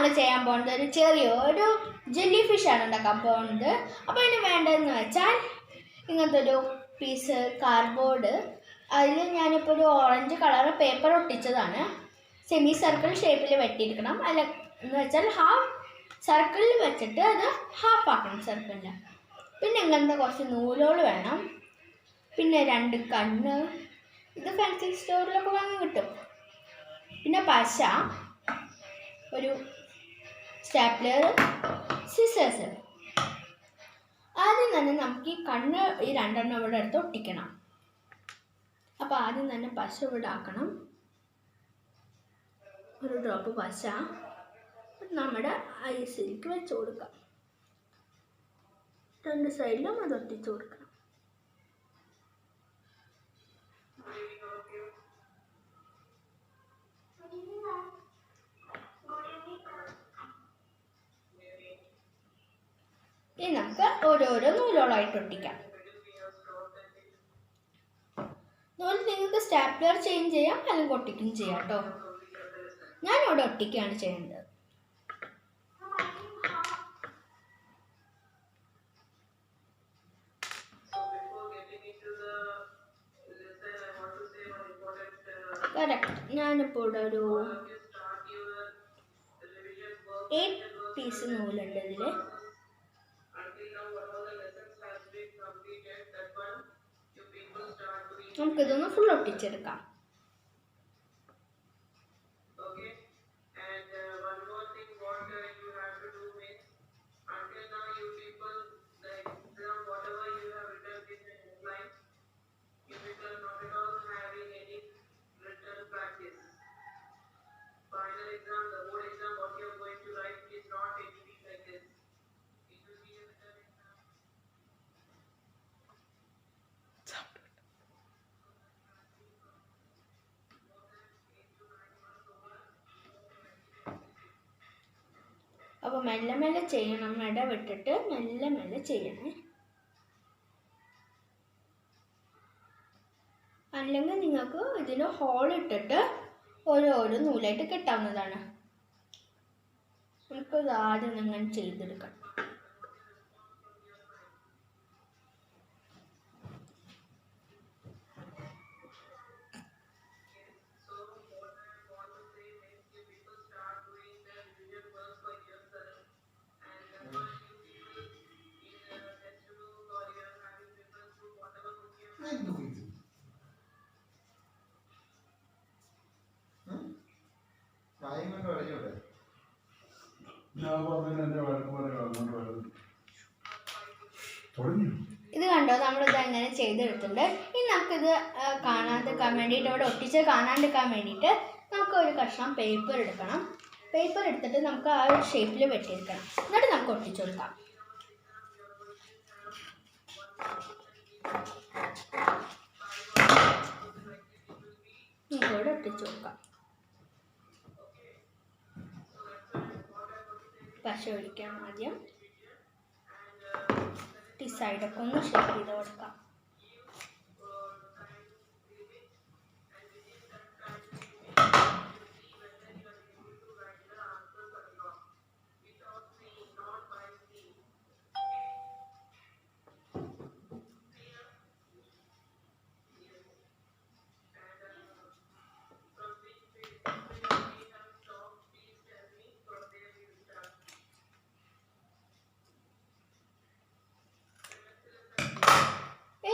നമ്മൾ ചെയ്യാൻ പോകുന്നത് ഒരു ചെറിയൊരു ജെല്ലി ഫിഷാണ് ഉണ്ടാക്കാൻ പോകുന്നത്. അപ്പോൾ ഇതിന് വേണ്ടതെന്ന് വെച്ചാൽ ഇങ്ങനത്തെ ഒരു പീസ് കാർഡ്ബോർഡ്. അതിൽ ഞാനിപ്പോൾ ഒരു ഓറഞ്ച് കളർ പേപ്പർ ഒട്ടിച്ചതാണ്. സെമി സർക്കിൾ ഷേപ്പിൽ വെട്ടിയിരിക്കണം. അല്ല എന്ന് വെച്ചാൽ ഹാഫ് സർക്കിളിൽ വെച്ചിട്ട് അത് ഹാഫ് ആക്കണം സർക്കിളിൽ. പിന്നെ ഇങ്ങനത്തെ കുറച്ച് നൂലുകൾ വേണം. പിന്നെ 2 കണ്ണ്, ഇത് ഫാൻസി സ്റ്റോറിലൊക്കെ വാങ്ങി കിട്ടും. പിന്നെ പശ, ഒരു സ്റ്റാപ്ലർ, സിസേഴ്സ്. ആദ്യം തന്നെ നമുക്ക് ഈ കണ്ണ് ഈ 2 ഇവിടെ എടുത്ത് ഒട്ടിക്കണം. അപ്പോൾ ആദ്യം തന്നെ പശ ഇവിടെ ആക്കണം. ഒരു ഡ്രോപ്പ് പശ നമ്മുടെ ഐസിലേക്ക് വെച്ച് കൊടുക്കാം. 2 സൈഡിലും അത് ഒട്ടിച്ച് കൊടുക്കണം. ഇനി നമുക്ക് ഓരോരോ നൂലുകളായിട്ട് ഒട്ടിക്കാം. നൂല് നിങ്ങൾക്ക് സ്റ്റാപ്ലർ ചേഞ്ച് ചെയ്യാം, അല്ലെങ്കിൽ ഒട്ടിക്കുകയും ചെയ്യാം കേട്ടോ. ഞാനിവിടെ ഒട്ടിക്കുകയാണ് ചെയ്യുന്നത്. കറക്റ്റ്. ഞാനിപ്പോൾ ഇവിടെ ഒരു 8 പീസ് നൂലുണ്ട് ഇതിൽ. നമുക്കിതൊന്ന് ഫുൾ ഒട്ടിച്ചെടുക്കാം. അപ്പോൾ മെല്ലെ മെല്ലെ ചെയ്യണം, ഇടവിട്ടിട്ട് മെല്ലെ മെല്ലെ ചെയ്യണേ. അല്ലെങ്കിൽ നിങ്ങൾക്ക് ഇതിന് ഹോൾ ഇട്ടിട്ട് ഓരോരോ നൂലായിട്ട് കെട്ടാവുന്നതാണ്. നമുക്കത് ആദ്യം അങ്ങനെ ചെയ്തെടുക്കാം. ഇത് കണ്ടോ, നമ്മളിത് അങ്ങനെ ചെയ്തെടുത്തിട്ടുണ്ട്. ഇനി നമുക്കിത് കാണാണ്ടിരിക്കാൻ വേണ്ടിയിട്ട്, ഇവിടെ ഒട്ടിച്ച് കാണാണ്ടിരിക്കാൻ വേണ്ടിയിട്ട് നമുക്ക് ഒരു കഷ്ണം പേപ്പർ എടുക്കണം. പേപ്പർ എടുത്തിട്ട് നമുക്ക് ആ ഒരു ഷേപ്പിൽ വെട്ടിയെടുക്കണം. എന്നിട്ട് നമുക്ക് ഒട്ടിച്ചു കൊടുക്കാം. ഇവിടെ ഒട്ടിച്ചു കൊടുക്കാം. പശ ഒഴിക്കാം. ആദ്യം ഈ സൈഡൊക്കെ ഒന്ന് ഷേപ്പ് ചെയ്ത് കൊടുക്കാം.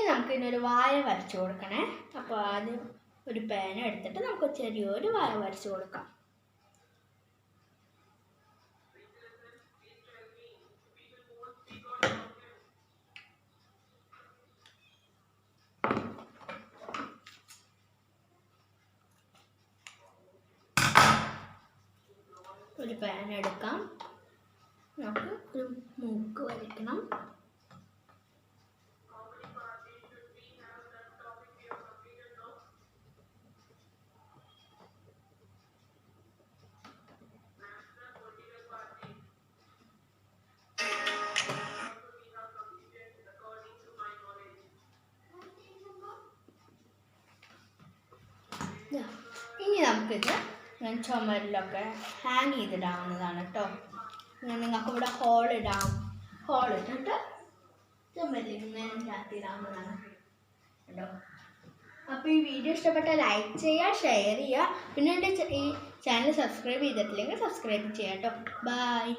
നമുക്കിതിനൊരു വായ വരച്ചു കൊടുക്കണേ. അപ്പോൾ ആദ്യം ഒരു പേന എടുത്തിട്ട് നമുക്ക് ചെറിയൊരു വായ വരച്ചു കൊടുക്കാം. ഒരു പേന എടുക്കാം. നമുക്ക് ഒരു മൂക്ക് വരയ്ക്കണം. ഇനി നമുക്കിത് ഞാൻ ചുമരിലൊക്കെ ഹാങ് ചെയ്തിടാവുന്നതാണ് കേട്ടോ. നിങ്ങൾക്ക് ഇവിടെ ഹോൾ ഇട്ടിട്ട് ചുമരിൽ ഇങ്ങനെ ചാത്തിയിടാവുന്നതാണ് കേട്ടോ. അപ്പോൾ ഈ വീഡിയോ ഇഷ്ടപ്പെട്ടാൽ ലൈക്ക് ചെയ്യുക, ഷെയർ ചെയ്യുക. പിന്നെ എൻ്റെ ഈ ചാനൽ സബ്സ്ക്രൈബ് ചെയ്തിട്ടില്ലെങ്കിൽ സബ്സ്ക്രൈബ് ചെയ്യാം കേട്ടോ. ബൈ.